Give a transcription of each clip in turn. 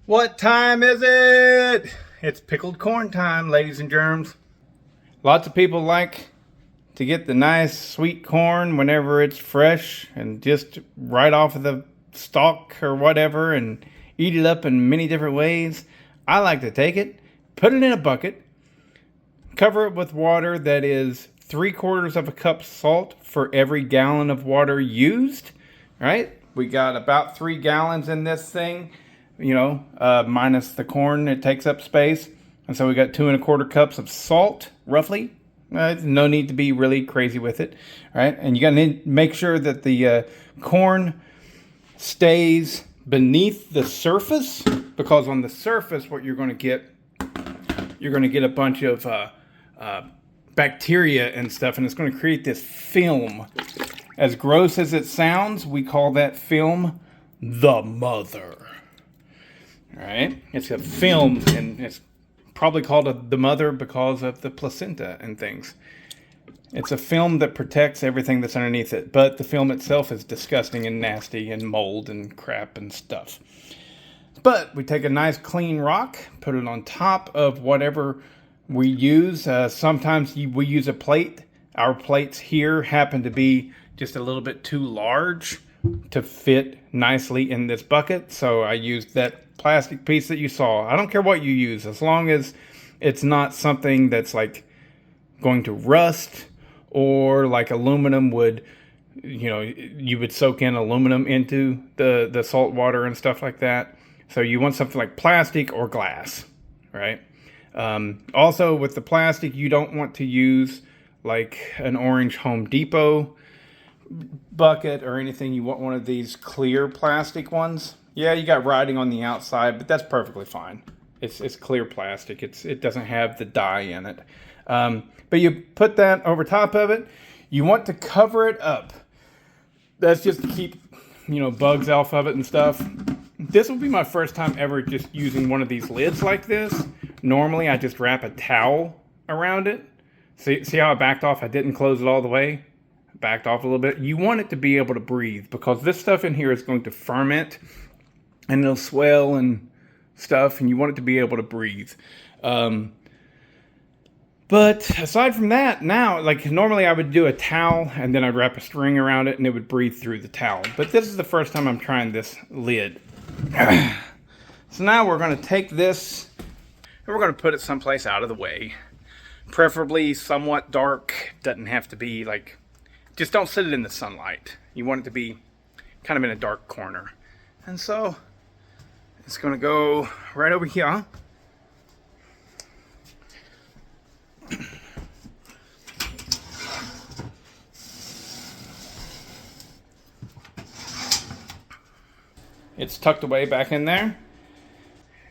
What time is it? It's pickled corn time, ladies and germs. Lots of people like to get the nice sweet corn whenever it's fresh and just right off of the stalk or whatever and eat it up in many different ways. I like to take it, put it in a bucket, cover it with water that is 3/4 of a cup salt for every gallon of water used. Right? We got about 3 gallons in this thing, minus the corn, it takes up space. And so we got 2 1/4 cups of salt, roughly. No need to be really crazy with it, right? And you got to make sure that the corn stays beneath the surface, because on the surface, what you're going to get a bunch of bacteria and stuff, and it's going to create this film. As gross as it sounds, we call that film the mother. All right? It's a film, and it's probably called the mother because of the placenta and things. It's a film that protects everything that's underneath it, but the film itself is disgusting and nasty and mold and crap and stuff. But we take a nice clean rock, put it on top of whatever we use. Sometimes we use a plate. Our plates here happen to be just a little bit too large to fit nicely in this bucket, so I used that plastic piece that you saw. I don't care what you use, as long as it's not something that's like going to rust, or like aluminum would, you would soak in aluminum into the salt water and stuff like that. So you want something like plastic or glass, right? Also with the plastic, you don't want to use like an orange Home Depot bucket or anything. You want one of these clear plastic ones. Yeah, you got writing on the outside, but that's perfectly fine. It's clear plastic. It doesn't have the dye in it. But you put that over top of it. You want to cover it up. That's just to keep, bugs off of it and stuff. This will be my first time ever just using one of these lids like this. Normally, I just wrap a towel around it. See how I backed off? I didn't close it all the way. Backed off a little bit. You want it to be able to breathe, because this stuff in here is going to ferment and it'll swell and stuff, and you want it to be able to breathe. But aside from that, now, like normally I would do a towel and then I'd wrap a string around it and it would breathe through the towel. But this is the first time I'm trying this lid. So now we're going to take this and we're going to put it someplace out of the way. Preferably somewhat dark. Doesn't have to be like, just don't sit it in the sunlight. You want it to be kind of in a dark corner. And so it's going to go right over here. It's tucked away back in there.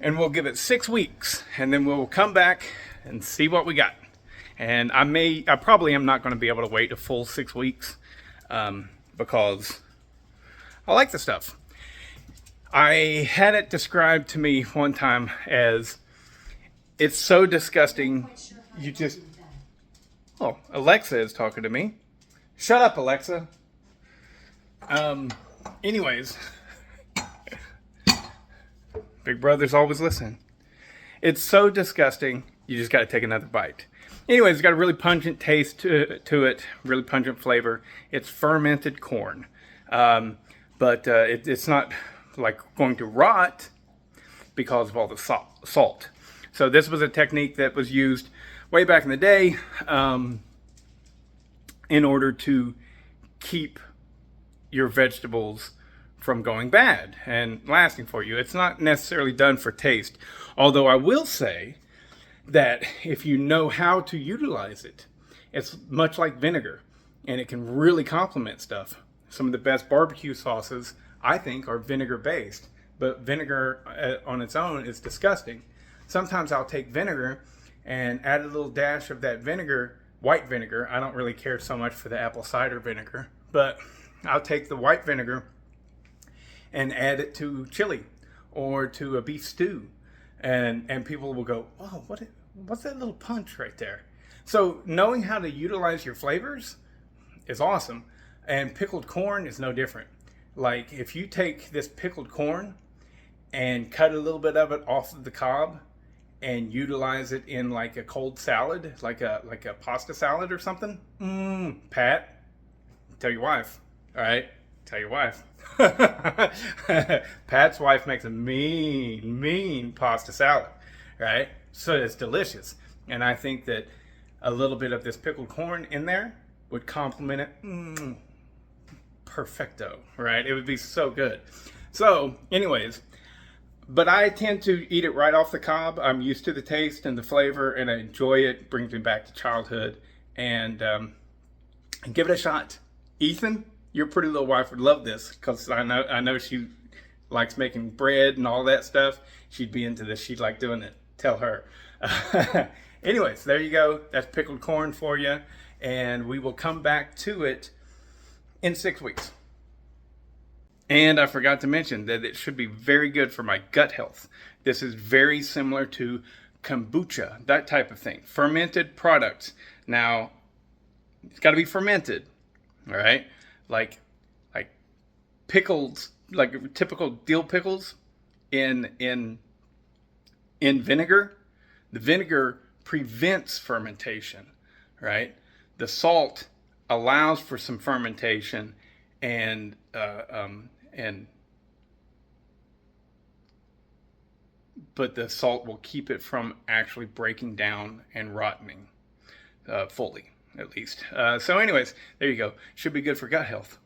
And we'll give it 6 weeks, and then we'll come back and see what we got. And I probably am not going to be able to wait a full 6 weeks, because I like the stuff. I had it described to me one time as, it's so disgusting, you just... Oh, Alexa is talking to me. Shut up, Alexa. Anyways... Big brother's always listening. It's so disgusting, you just got to take another bite. Anyways, it's got a really pungent taste to it, really pungent flavor. It's fermented corn. But it's not like going to rot because of all the salt. So this was a technique that was used way back in the day in order to keep your vegetables from going bad and lasting for you. It's not necessarily done for taste. Although I will say that if you know how to utilize it, it's much like vinegar, and it can really complement stuff. Some of the best barbecue sauces, I think, are vinegar based, but vinegar on its own is disgusting. Sometimes I'll take vinegar and add a little dash of that vinegar, white vinegar. I don't really care so much for the apple cider vinegar, but I'll take the white vinegar and add it to chili or to a beef stew, and people will go, "Oh, what's that little punch right there?" So knowing how to utilize your flavors is awesome, and pickled corn is no different. Like if you take this pickled corn and cut a little bit of it off of the cob and utilize it in like a cold salad, like a pasta salad or something. Pat, tell your wife. All right, tell your wife. Pat's wife makes a mean pasta salad, right? So it's delicious, and I think that a little bit of this pickled corn in there would complement it. Perfecto, right? It would be so good. So, anyways, but I tend to eat it right off the cob. I'm used to the taste and the flavor, and I enjoy it. It brings me back to childhood, and give it a shot. Ethan, your pretty little wife would love this, because I know she likes making bread and all that stuff. She'd be into this. She'd like doing it. Tell her. Anyways, there you go. That's pickled corn for you, and we will come back to it in 6 weeks. And I forgot to mention that it should be very good for my gut health. This is very similar to kombucha, that type of thing. Fermented products. Now, it's got to be fermented, all right? Like pickles, like typical dill pickles in vinegar. The vinegar prevents fermentation, right? The salt allows for some fermentation, but the salt will keep it from actually breaking down and rotting fully, at least. So anyways, there you go. Should be good for gut health.